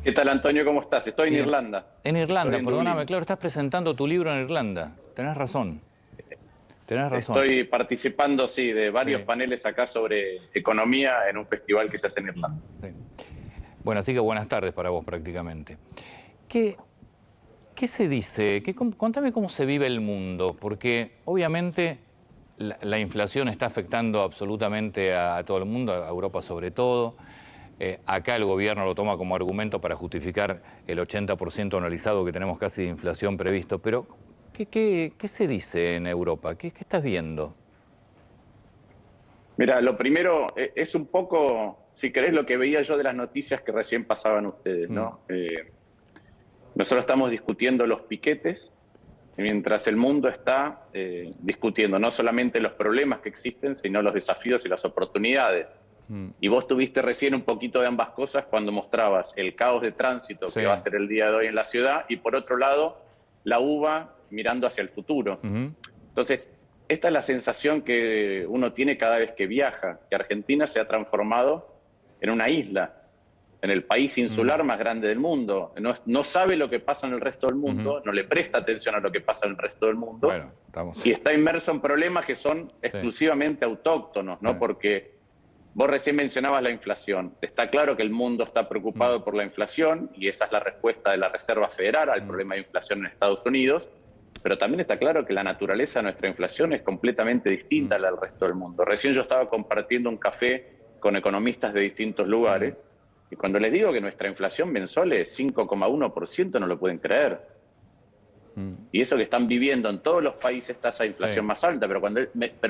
¿Qué tal, Antonio? ¿Cómo estás? Estoy en Bien. Irlanda. En Estoy Irlanda, en perdóname, Dublín. claro, estás presentando tu libro en Irlanda. Tenés razón, tenés razón. Estoy participando, sí, de varios Sí, paneles acá sobre economía en un festival que se hace en Irlanda. sí. Bueno, así que buenas tardes para vos prácticamente. ¿Qué, qué se dice? Contame cómo se vive el mundo, porque obviamente la inflación está afectando absolutamente a todo el mundo, a Europa sobre todo. Acá el gobierno lo toma como argumento para justificar el 80% anualizado que tenemos casi de inflación previsto, pero ¿qué se dice en Europa? ¿Qué estás viendo? Mira, lo primero es un poco, si querés, lo que veía yo de las noticias que recién pasaban ustedes, Mm, ¿no? Nosotros estamos discutiendo los piquetes, mientras el mundo está discutiendo no solamente los problemas que existen, sino los desafíos y las oportunidades. mm. Y vos tuviste recién un poquito de ambas cosas cuando mostrabas el caos de tránsito Sí. que va a ser el día de hoy en la ciudad y por otro lado la uva mirando hacia el futuro. Ujú, Entonces, esta es la sensación que uno tiene cada vez que viaja, que Argentina se ha transformado en una isla, en el país mm, insular más grande del mundo. No sabe lo que pasa en el resto del ujú. mundo, no le presta atención a lo que pasa en el resto del mundo Bueno, estamos. y está inmerso en problemas que son Sí, exclusivamente autóctonos, sí. ¿no? Porque vos recién mencionabas la inflación. Está claro que el mundo está Mm, preocupado por la inflación y esa es la respuesta de la Reserva Federal al mm, problema de inflación en Estados Unidos, pero también está claro que la naturaleza de nuestra inflación es completamente distinta mm, a la del resto del mundo. Recién yo estaba compartiendo un café con economistas de distintos mm, lugares y cuando les digo que nuestra inflación mensual es 5,1%, no lo pueden creer. mm. Y eso que están viviendo en todos los países tasa de Sí, inflación más alta, pero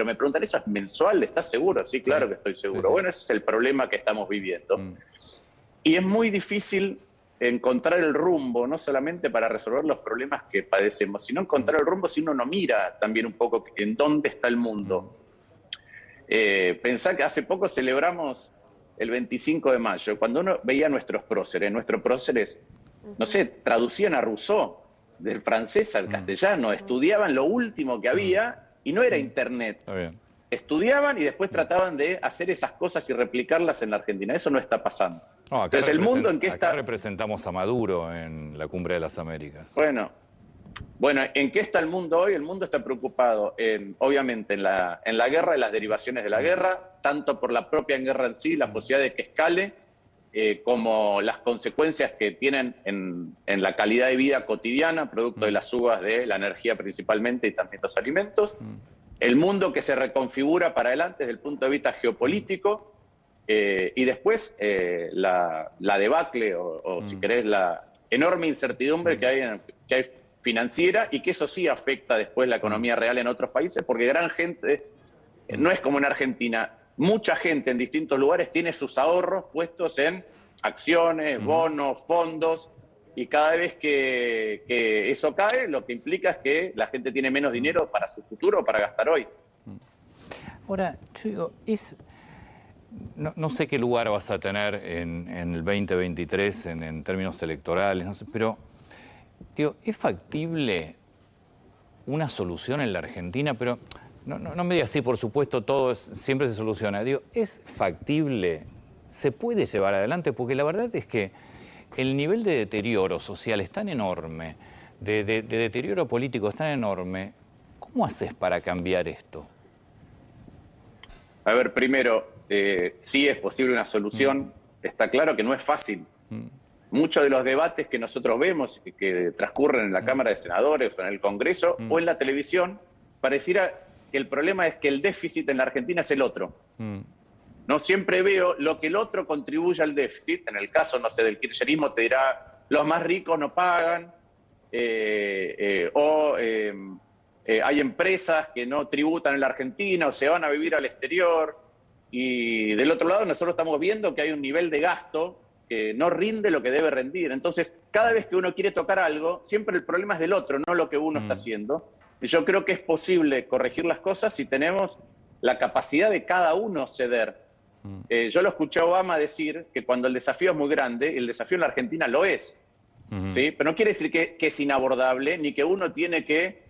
me preguntan, ¿eso es mensual? ¿Estás seguro? Sí, sí, claro que estoy sí, seguro. sí. Bueno, ese es el problema que estamos viviendo. Mm, Y es muy difícil encontrar el rumbo, no solamente para resolver los problemas que padecemos, sino mm, encontrar el rumbo si uno no mira también un poco en dónde está el mm, mundo. Pensá que hace poco celebramos el 25 de mayo, cuando uno veía a nuestros próceres, no sé, traducían a Rousseau del francés al mm, castellano, estudiaban lo último que mm, había y no era mm. internet. Está bien. Estudiaban y después Mm. trataban de hacer esas cosas y replicarlas en la Argentina. Eso no está pasando. No, Entonces, el mundo en que acá está, representamos a Maduro en la Cumbre de las Américas. bueno, bueno, ¿en qué está el mundo hoy? El mundo está preocupado, obviamente, en la guerra y las derivaciones de la Mm, guerra, tanto por la propia guerra en sí, la mm, posibilidad de que escale, como las consecuencias que tienen en la calidad de vida cotidiana, producto de mm, las subas de la energía principalmente y también los alimentos. mm, El mundo que se reconfigura para adelante desde el punto de vista mm, geopolítico, y después la debacle o si mm, querés la enorme incertidumbre mm, que hay financiera y que eso sí afecta después la mm, economía real en otros países porque gran gente, mm, no es como en Argentina, mucha gente en distintos lugares tiene sus ahorros puestos en acciones, mm, bonos, fondos y cada vez que eso cae lo que implica es que la gente tiene menos mm. dinero para su futuro, para gastar hoy. Ahora, yo digo, no sé qué lugar vas a tener en el 2023 en términos electorales, no sé, pero digo, ¿es factible una solución en la Argentina? Pero no me digas, sí, por supuesto, siempre se soluciona. Digo, ¿es factible? ¿Se puede llevar adelante? Porque la verdad es que el nivel de deterioro social es tan enorme, de deterioro político es tan enorme. ¿Cómo haces para cambiar esto? A ver, primero, sí es posible una Mm, solución, está claro que no es fácil. mm, Muchos de los debates que nosotros vemos que transcurren en la mm, Cámara de Senadores o en el Congreso o mm, en la televisión, pareciera que el problema es que el déficit en la Argentina es el otro. mm, No siempre veo lo que el otro contribuye al déficit. En el caso, no sé, del kirchnerismo te dirá, los más ricos no pagan, hay empresas que no tributan en la Argentina o se van a vivir al exterior. Y del otro lado, nosotros estamos viendo que hay un nivel de gasto que no rinde lo que debe rendir. Entonces, cada vez que uno quiere tocar algo, siempre el problema es del otro, no lo que uno está mm, haciendo. Y yo creo que es posible corregir las cosas si tenemos la capacidad de cada uno ceder. mm, Yo lo escuché a Obama decir que cuando el desafío es muy grande, el desafío en la Argentina lo es, mm, ¿sí? Pero no quiere decir que es inabordable ni que uno tiene que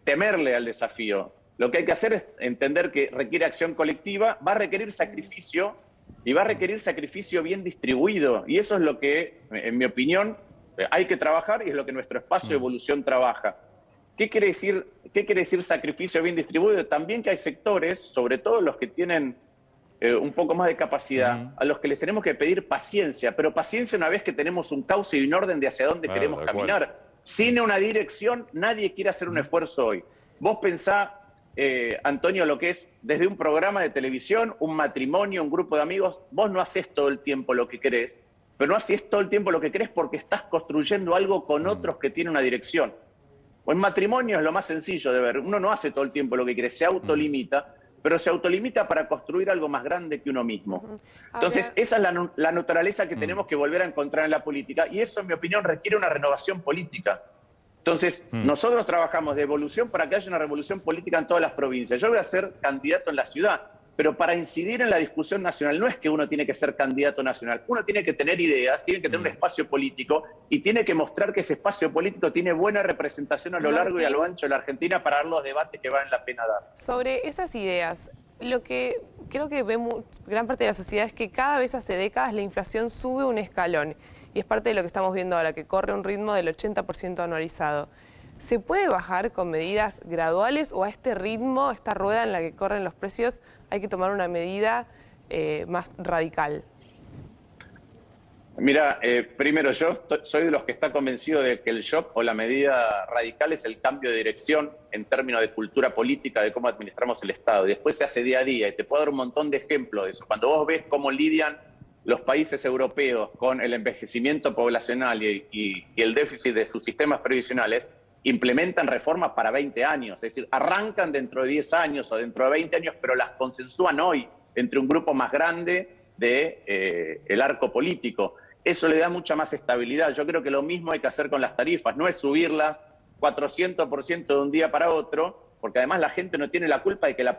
temerle al desafío. Lo que hay que hacer es entender que requiere acción colectiva, va a requerir sacrificio, y va a requerir sacrificio bien distribuido. Y eso es lo que, en mi opinión, hay que trabajar y es lo que nuestro espacio de evolución trabaja. ¿Qué quiere decir sacrificio bien distribuido? También que hay sectores, sobre todo los que tienen un poco más de capacidad, a los que les tenemos que pedir paciencia, pero paciencia una vez que tenemos un cauce y un orden de hacia dónde queremos caminar. Sin una dirección, nadie quiere hacer un esfuerzo hoy. Vos pensá, Antonio, lo que es desde un programa de televisión, un matrimonio, un grupo de amigos, vos no haces todo el tiempo lo que querés, pero no haces todo el tiempo lo que querés porque estás construyendo algo con otros que tienen una dirección. O en matrimonio es lo más sencillo de ver. Uno no hace todo el tiempo lo que quiere, se autolimita, pero se autolimita para construir algo más grande que uno mismo. Entonces, esa es la naturaleza que tenemos que volver a encontrar en la política, y eso, en mi opinión, requiere una renovación política. Entonces, nosotros trabajamos de evolución para que haya una revolución política en todas las provincias. Yo voy a ser candidato en la ciudad, pero para incidir en la discusión nacional no es que uno tiene que ser candidato nacional. Uno tiene que tener ideas, tiene que tener un espacio político y tiene que mostrar que ese espacio político tiene buena representación a lo largo y a lo ancho de la Argentina para dar los debates que valen la pena dar. Sobre esas ideas, lo que creo que ve gran parte de la sociedad es que cada vez hace décadas la inflación sube un escalón. Y es parte de lo que estamos viendo ahora, que corre un ritmo del 80% anualizado. ¿Se puede bajar con medidas graduales o a este ritmo, esta rueda en la que corren los precios, hay que tomar una medida más radical? Mira, primero yo soy de los que está convencido de que el shock o la medida radical es el cambio de dirección en términos de cultura política, de cómo administramos el Estado. Y después se hace día a día y te puedo dar un montón de ejemplos de eso. Cuando vos ves cómo lidian los países europeos con el envejecimiento poblacional y el déficit de sus sistemas previsionales, implementan reformas para 20 años. Es decir, arrancan dentro de 10 años o dentro de 20 años, pero las consensúan hoy entre un grupo más grande del arco político. Eso le da mucha más estabilidad. Yo creo que lo mismo hay que hacer con las tarifas. No es subirlas 400% de un día para otro, porque además la gente no tiene la culpa de que la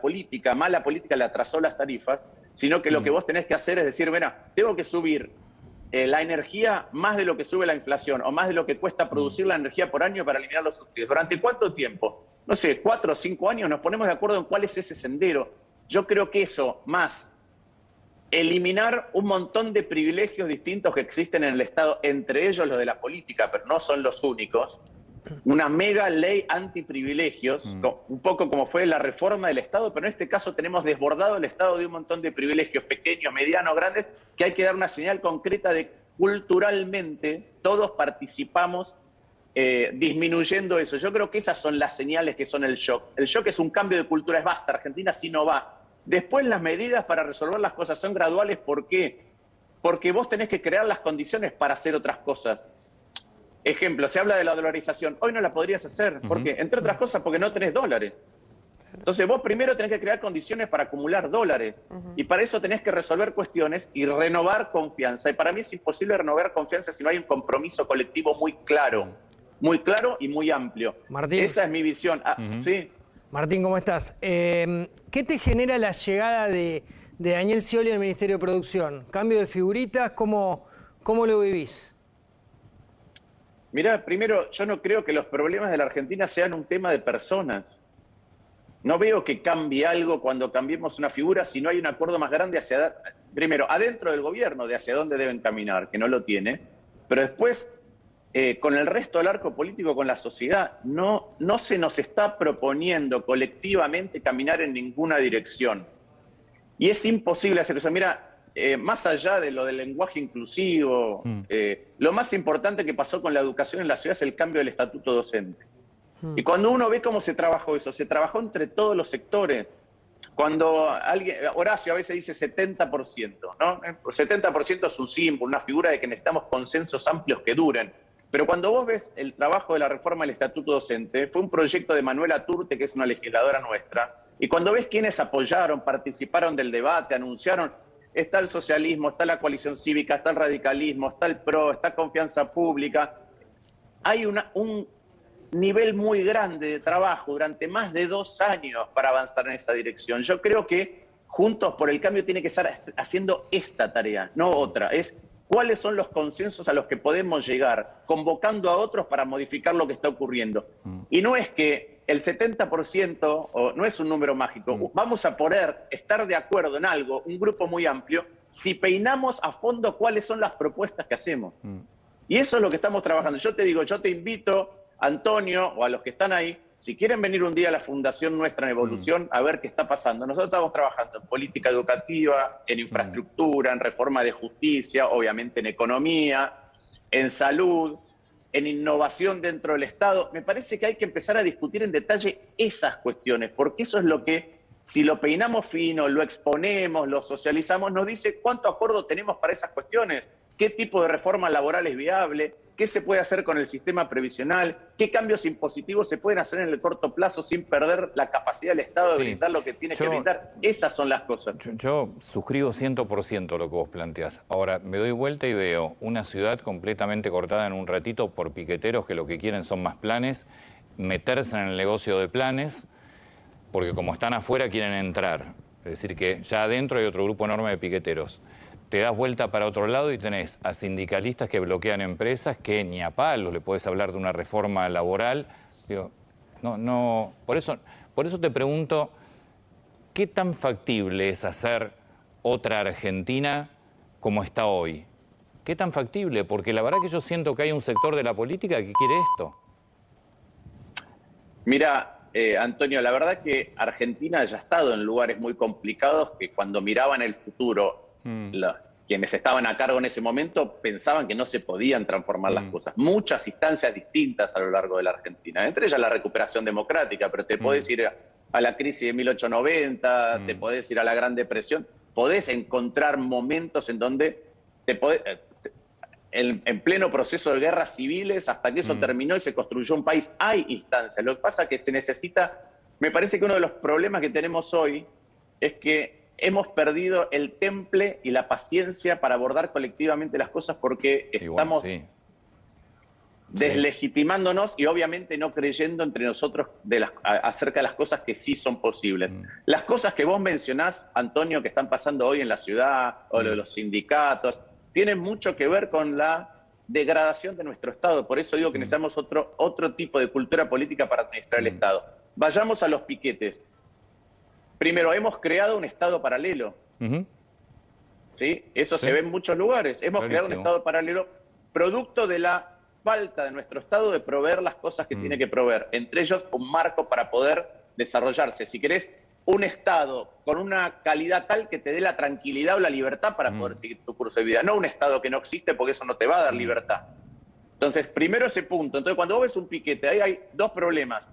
mala política le atrasó las tarifas, sino que lo que vos tenés que hacer es decir, mira, tengo que subir la energía más de lo que sube la inflación o más de lo que cuesta producir la energía por año para eliminar los subsidios. ¿Durante cuánto tiempo? No sé, 4 o 5 años, nos ponemos de acuerdo en cuál es ese sendero. Yo creo que eso, más eliminar un montón de privilegios distintos que existen en el Estado, entre ellos los de la política, pero no son los únicos, una mega ley antiprivilegios, un poco como fue la reforma del Estado, pero en este caso tenemos desbordado el Estado de un montón de privilegios pequeños, medianos, grandes, que hay que dar una señal concreta de culturalmente todos participamos disminuyendo eso. Yo creo que esas son las señales que son el shock. El shock es un cambio de cultura, es basta, Argentina así no va. Después las medidas para resolver las cosas son graduales, ¿por qué? Porque vos tenés que crear las condiciones para hacer otras cosas. Ejemplo, se habla de la dolarización. Hoy no la podrías hacer. ¿Por qué? Entre otras cosas porque no tenés dólares. Entonces vos primero tenés que crear condiciones para acumular dólares. Y para eso tenés que resolver cuestiones y renovar confianza. Y para mí es imposible renovar confianza si no hay un compromiso colectivo muy claro y muy amplio. Martín. Esa es mi visión. ¿Sí? Martín, ¿cómo estás? ¿Qué te genera la llegada de Daniel Scioli al Ministerio de Producción? ¿Cambio de figuritas? ¿Cómo lo vivís? Mirá, primero, yo no creo que los problemas de la Argentina sean un tema de personas. No veo que cambie algo cuando cambiemos una figura si no hay un acuerdo más grande primero, adentro del gobierno, de hacia dónde deben caminar, que no lo tiene, pero después, con el resto del arco político, con la sociedad, no se nos está proponiendo colectivamente caminar en ninguna dirección. Y es imposible hacer eso. Mira, más allá de lo del lenguaje inclusivo, lo más importante que pasó con la educación en la ciudad es el cambio del estatuto docente. Y cuando uno ve cómo se trabajó eso, se trabajó entre todos los sectores. Cuando Horacio a veces dice 70%, ¿no? 70% es un símbolo, una figura de que necesitamos consensos amplios que duren. Pero cuando vos ves el trabajo de la reforma del estatuto docente, fue un proyecto de Manuela Turte, que es una legisladora nuestra, y cuando ves quienes apoyaron, participaron del debate, anunciaron, está el socialismo, está la coalición cívica, está el radicalismo, está el PRO, está Confianza Pública. Hay un nivel muy grande de trabajo durante más de 2 años para avanzar en esa dirección. Yo creo que Juntos por el Cambio tiene que estar haciendo esta tarea, no otra. Es cuáles son los consensos a los que podemos llegar, convocando a otros para modificar lo que está ocurriendo. Y no es que el 70%, o no es un número mágico, vamos a poder estar de acuerdo en algo, un grupo muy amplio, si peinamos a fondo cuáles son las propuestas que hacemos. Y eso es lo que estamos trabajando. Yo te digo, yo te invito, Antonio, o a los que están ahí, si quieren venir un día a la Fundación Nuestra en Evolución a ver qué está pasando. Nosotros estamos trabajando en política educativa, en infraestructura, en reforma de justicia, obviamente en economía, en salud, en innovación dentro del Estado. Me parece que hay que empezar a discutir en detalle esas cuestiones, porque eso es lo que, si lo peinamos fino, lo exponemos, lo socializamos, nos dice cuánto acuerdo tenemos para esas cuestiones, qué tipo de reforma laboral es viable, qué se puede hacer con el sistema previsional, qué cambios impositivos se pueden hacer en el corto plazo sin perder la capacidad del Estado de brindar lo que tiene que brindar. Esas son las cosas. Yo suscribo 100% lo que vos planteás. Ahora, me doy vuelta y veo una ciudad completamente cortada en un ratito por piqueteros que lo que quieren son más planes, meterse en el negocio de planes, porque como están afuera quieren entrar. Es decir, que ya adentro hay otro grupo enorme de piqueteros. Te das vuelta para otro lado y tenés a sindicalistas que bloquean empresas, que ni a palos le podés hablar de una reforma laboral. Digo, por eso te pregunto, ¿qué tan factible es hacer otra Argentina como está hoy? ¿Qué tan factible? Porque la verdad que yo siento que hay un sector de la política que quiere esto. Mira, Antonio, la verdad que Argentina ya ha estado en lugares muy complicados que cuando miraban el futuro, quienes estaban a cargo en ese momento pensaban que no se podían transformar las cosas. Muchas instancias distintas a lo largo de la Argentina, entre ellas la recuperación democrática, pero te podés ir a la crisis de 1890, te podés ir a la Gran Depresión, podés encontrar momentos en donde te podés... En pleno proceso de guerras civiles, hasta que eso terminó y se construyó un país. Hay instancias. Lo que pasa es que se necesita... Me parece que uno de los problemas que tenemos hoy es que hemos perdido el temple y la paciencia para abordar colectivamente las cosas porque estamos deslegitimándonos y obviamente no creyendo entre nosotros acerca de las cosas que sí son posibles. Las cosas que vos mencionás, Antonio, que están pasando hoy en la ciudad, o lo de los sindicatos, tienen mucho que ver con la degradación de nuestro Estado. Por eso digo que necesitamos otro tipo de cultura política para administrar el Estado. Vayamos a los piquetes. Primero, hemos creado un Estado paralelo. ¿Sí? Eso se ve en muchos lugares. Hemos creado un Estado paralelo producto de la falta de nuestro Estado de proveer las cosas que tiene que proveer. Entre ellos, un marco para poder desarrollarse. Si querés, un Estado con una calidad tal que te dé la tranquilidad o la libertad para poder seguir tu curso de vida. No un Estado que no existe porque eso no te va a dar libertad. Entonces, primero ese punto. Entonces, cuando vos ves un piquete, ahí hay dos problemas.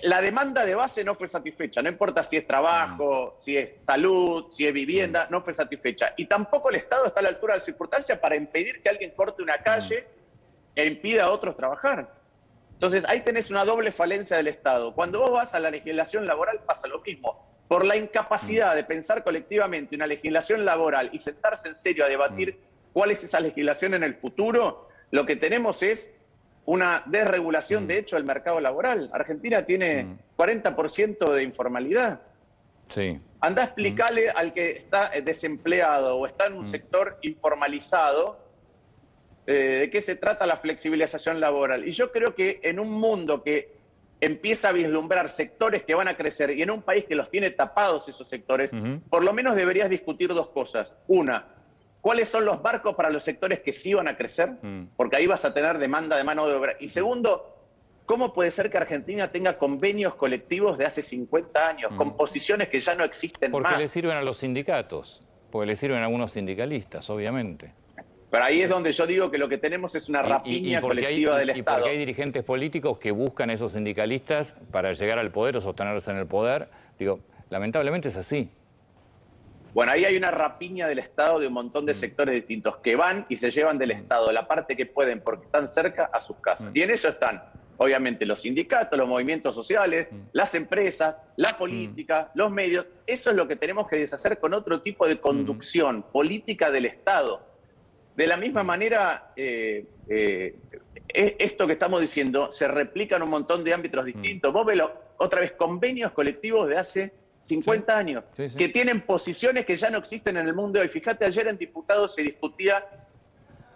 La demanda de base no fue satisfecha, no importa si es trabajo, si es salud, si es vivienda, no fue satisfecha. Y tampoco el Estado está a la altura de la circunstancia para impedir que alguien corte una calle e impida a otros trabajar. Entonces ahí tenés una doble falencia del Estado. Cuando vos vas a la legislación laboral pasa lo mismo. Por la incapacidad de pensar colectivamente una legislación laboral y sentarse en serio a debatir cuál es esa legislación en el futuro, lo que tenemos es una desregulación, de hecho, del mercado laboral. Argentina tiene 40% de informalidad. Sí. Andá a explicarle al que está desempleado o está en un sector informalizado de qué se trata la flexibilización laboral. Y yo creo que en un mundo que empieza a vislumbrar sectores que van a crecer y en un país que los tiene tapados esos sectores, por lo menos deberías discutir dos cosas. Una, ¿cuáles son los marcos para los sectores que sí van a crecer? Porque ahí vas a tener demanda de mano de obra. Y segundo, ¿cómo puede ser que Argentina tenga convenios colectivos de hace 50 años, con posiciones que ya no existen más? Porque le sirven a los sindicatos, porque le sirven a algunos sindicalistas, obviamente. Pero ahí es donde yo digo que lo que tenemos es una rapiña colectiva del Estado. Y porque hay dirigentes políticos que buscan a esos sindicalistas para llegar al poder o sostenerse en el poder. Digo, lamentablemente es así. Bueno, ahí hay una rapiña del Estado de un montón de sectores distintos que van y se llevan del Estado la parte que pueden porque están cerca a sus casas. Y en eso están, obviamente, los sindicatos, los movimientos sociales, las empresas, la política, los medios. Eso es lo que tenemos que deshacer con otro tipo de conducción política del Estado. De la misma manera, esto que estamos diciendo se replica en un montón de ámbitos distintos. Vos ves otra vez convenios colectivos de hace 50 años, que tienen posiciones que ya no existen en el mundo de hoy. Fíjate, ayer en diputados se discutía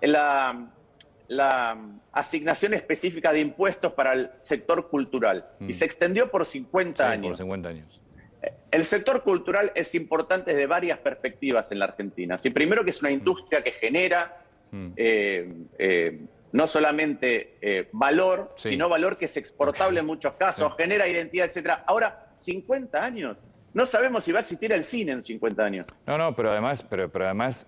la asignación específica de impuestos para el sector cultural y se extendió por 50 años. Por 50 años. el sector cultural es importante desde varias perspectivas en la Argentina. Sí, primero que es una industria que genera no solamente valor, sino valor que es exportable en muchos casos, genera identidad, etcétera. Ahora, 50 años. No sabemos si va a existir el cine en 50 años. No, pero además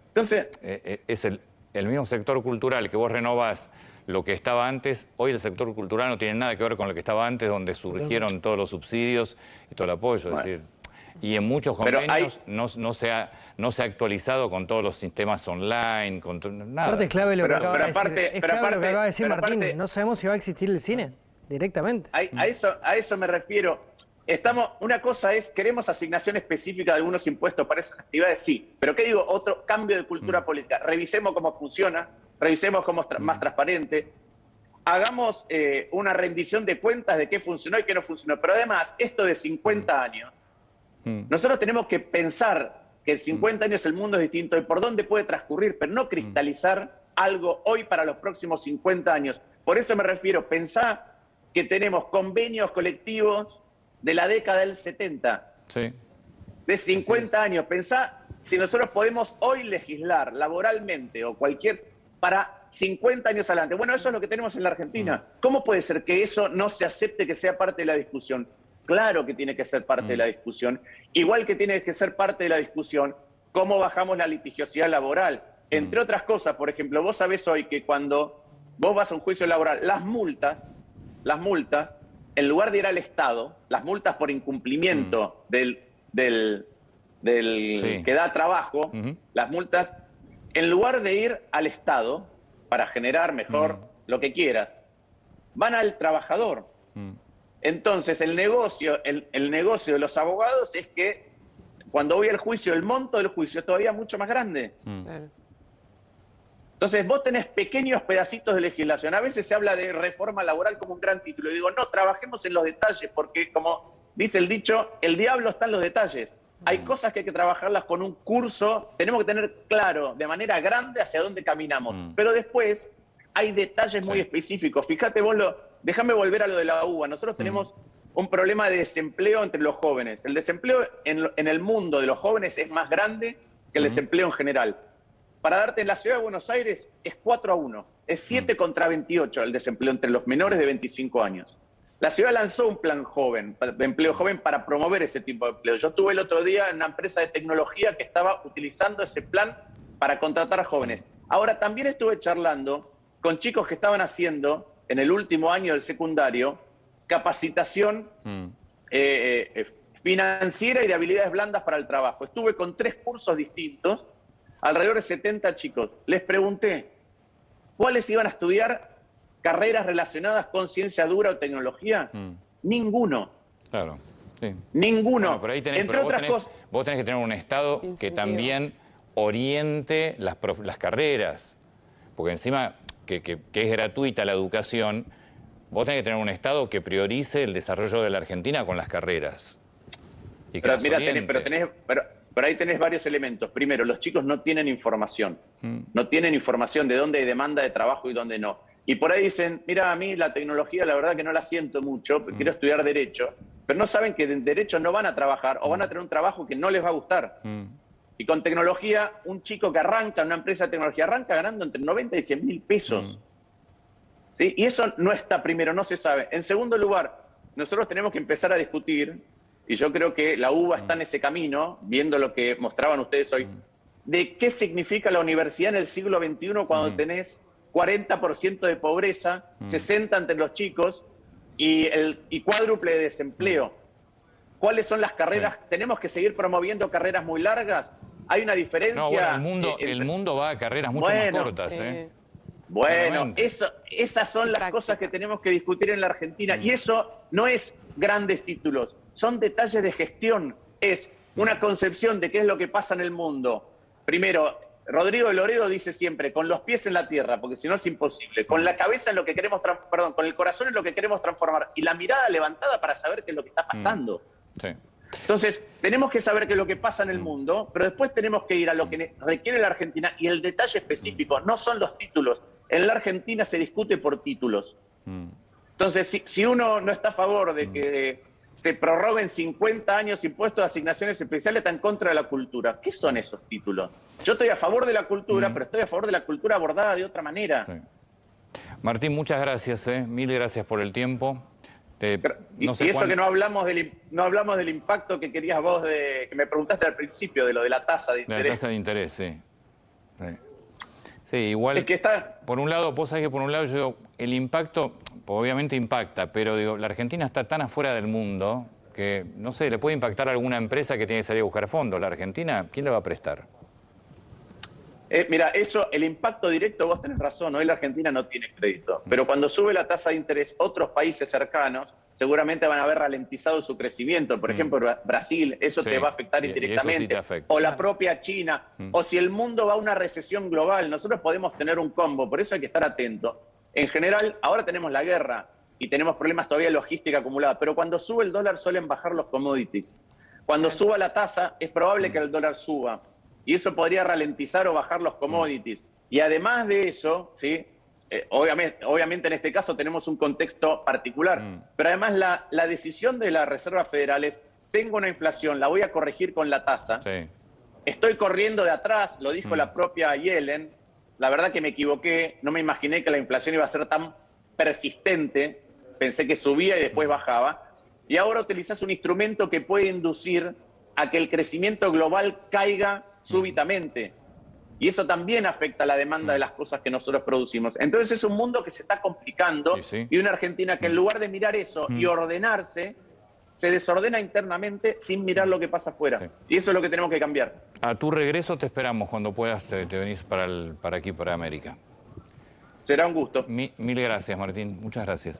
Entonces, es el mismo sector cultural que vos renovás lo que estaba antes. Hoy el sector cultural no tiene nada que ver con lo que estaba antes, donde surgieron todos los subsidios y todo el apoyo. Bueno. Es decir, y en muchos convenios no se ha actualizado con todos los sistemas online, con nada. Aparte es clave lo que acaba de decir, aparte- es pero clave lo que aparte- acaba de decir pero Martín. aparte- No sabemos si va a existir el cine directamente. a eso me refiero. Una cosa es, queremos asignación específica de algunos impuestos para esas actividades, sí. Pero ¿qué digo? Otro cambio de cultura política. Revisemos cómo funciona, revisemos cómo es más transparente. Hagamos una rendición de cuentas de qué funcionó y qué no funcionó. Pero además, esto de 50 años, nosotros tenemos que pensar que en 50 años el mundo es distinto y por dónde puede transcurrir, pero no cristalizar algo hoy para los próximos 50 años. Por eso me refiero, pensá que tenemos convenios colectivos de la década del 70, Sí. de 50 años. Pensá si nosotros podemos hoy legislar laboralmente o para 50 años adelante. Bueno, eso es lo que tenemos en la Argentina. ¿Cómo puede ser que eso no se acepte que sea parte de la discusión? Claro que tiene que ser parte de la discusión. Igual que tiene que ser parte de la discusión cómo bajamos la litigiosidad laboral. Entre otras cosas, por ejemplo, vos sabés hoy que cuando vos vas a un juicio laboral, las multas, en lugar de ir al Estado, las multas por incumplimiento del Sí. que da trabajo, las multas, en lugar de ir al Estado para generar mejor lo que quieras, van al trabajador. Entonces, el negocio de los abogados es que cuando voy al juicio, el monto del juicio es todavía mucho más grande. Claro. Entonces, vos tenés pequeños pedacitos de legislación. A veces se habla de reforma laboral como un gran título. Y digo, no, trabajemos en los detalles, porque como dice el dicho, el diablo está en los detalles. Hay cosas que hay que trabajarlas con un curso. Tenemos que tener claro de manera grande hacia dónde caminamos. Pero después hay detalles muy específicos. Fíjate vos, déjame volver a lo de la uva. Nosotros tenemos un problema de desempleo entre los jóvenes. El desempleo en el mundo de los jóvenes es más grande que el desempleo en general. Para darte, en la ciudad de Buenos Aires es 4-1. Es 7 contra 28 el desempleo entre los menores de 25 años. La ciudad lanzó un plan joven, de empleo joven, para promover ese tipo de empleo. Yo estuve el otro día en una empresa de tecnología que estaba utilizando ese plan para contratar a jóvenes. Ahora, también estuve charlando con chicos que estaban haciendo, en el último año del secundario, capacitación financiera y de habilidades blandas para el trabajo. Estuve con 3 cursos distintos, alrededor de 70 chicos. Les pregunté cuáles iban a estudiar carreras relacionadas con ciencia dura o tecnología. Ninguno. Claro, sí. Ninguno. Bueno, pero ahí tenés, Entre otras cosas. vos tenés que tener un Estado que Incentivos. también oriente las carreras. Porque encima que es gratuita la educación, vos tenés que tener un Estado que priorice el desarrollo de la Argentina con las carreras. Y que Pero, las mira, oriente. pero ahí tenés varios elementos. Primero, los chicos no tienen información. No tienen información de dónde hay demanda de trabajo y dónde no. Y por ahí dicen, mira, a mí la tecnología la verdad que no la siento mucho, quiero estudiar Derecho. Pero no saben que en Derecho no van a trabajar o van a tener un trabajo que no les va a gustar. Y con tecnología, un chico que arranca en una empresa de tecnología, arranca ganando entre 90 y 100 mil pesos. ¿Sí? Y eso no está primero, no se sabe. En segundo lugar, nosotros tenemos que empezar a discutir, y yo creo que la UBA está en ese camino, viendo lo que mostraban ustedes hoy, de qué significa la universidad en el siglo XXI cuando tenés 40% de pobreza, 60% entre los chicos y cuádruple de desempleo. ¿Cuáles son las carreras? ¿Tenemos que seguir promoviendo carreras muy largas? ¿Hay una diferencia? No, bueno, el mundo va a carreras mucho más cortas. Bueno, Claramente. esas son las cosas que tenemos que discutir en la Argentina. Y eso no es grandes títulos, son detalles de gestión. Es una concepción de qué es lo que pasa en el mundo. Primero, Rodrigo Loredo dice siempre, con los pies en la tierra, porque si no es imposible. Con la cabeza en lo que queremos, con el corazón en lo que queremos transformar. Y la mirada levantada para saber qué es lo que está pasando. Sí. Entonces, tenemos que saber qué es lo que pasa en el mundo, pero después tenemos que ir a lo que requiere la Argentina y el detalle específico, no son los títulos. En la Argentina se discute por títulos. Entonces, si uno no está a favor de que se prorroguen 50 años impuestos de asignaciones especiales, está en contra de la cultura. ¿Qué son esos títulos? Yo estoy a favor de la cultura, pero estoy a favor de la cultura abordada de otra manera. Sí. Martín, muchas gracias, mil gracias por el tiempo. No sé que no hablamos del impacto que querías vos, que me preguntaste al principio, de lo de la tasa de interés. De la tasa de interés, sí. Sí, igual, es que está... por un lado, vos sabés que por un lado yo digo, el impacto obviamente impacta, pero digo, la Argentina está tan afuera del mundo que, no sé, le puede impactar a alguna empresa que tiene que salir a buscar fondos. La Argentina, ¿quién le va a prestar? Mira, el impacto directo, vos tenés razón, hoy la Argentina no tiene crédito, pero cuando sube la tasa de interés, otros países cercanos seguramente van a haber ralentizado su crecimiento. Por ejemplo, Brasil, eso te va a afectar indirectamente, o la propia China, o si el mundo va a una recesión global, nosotros podemos tener un combo, por eso hay que estar atento. En general, ahora tenemos la guerra y tenemos problemas todavía de logística acumulada, pero cuando sube el dólar suelen bajar los commodities. Cuando suba la tasa, es probable que el dólar suba. Y eso podría ralentizar o bajar los commodities. Y además de eso, ¿sí? Obviamente en este caso tenemos un contexto particular, pero además la decisión de la Reserva Federal es, tengo una inflación, la voy a corregir con la tasa. Sí. Estoy corriendo de atrás, lo dijo la propia Yellen. La verdad que me equivoqué, no me imaginé que la inflación iba a ser tan persistente. Pensé que subía y después bajaba. Y ahora utilizás un instrumento que puede inducir a que el crecimiento global caiga súbitamente. Y eso también afecta la demanda de las cosas que nosotros producimos. Entonces es un mundo que se está complicando y una Argentina que en lugar de mirar eso y ordenarse, se desordena internamente sin mirar lo que pasa afuera. Y eso es lo que tenemos que cambiar. A tu regreso te esperamos cuando puedas, te venís para aquí, para América. Será un gusto. Mil gracias, Martín. Muchas gracias.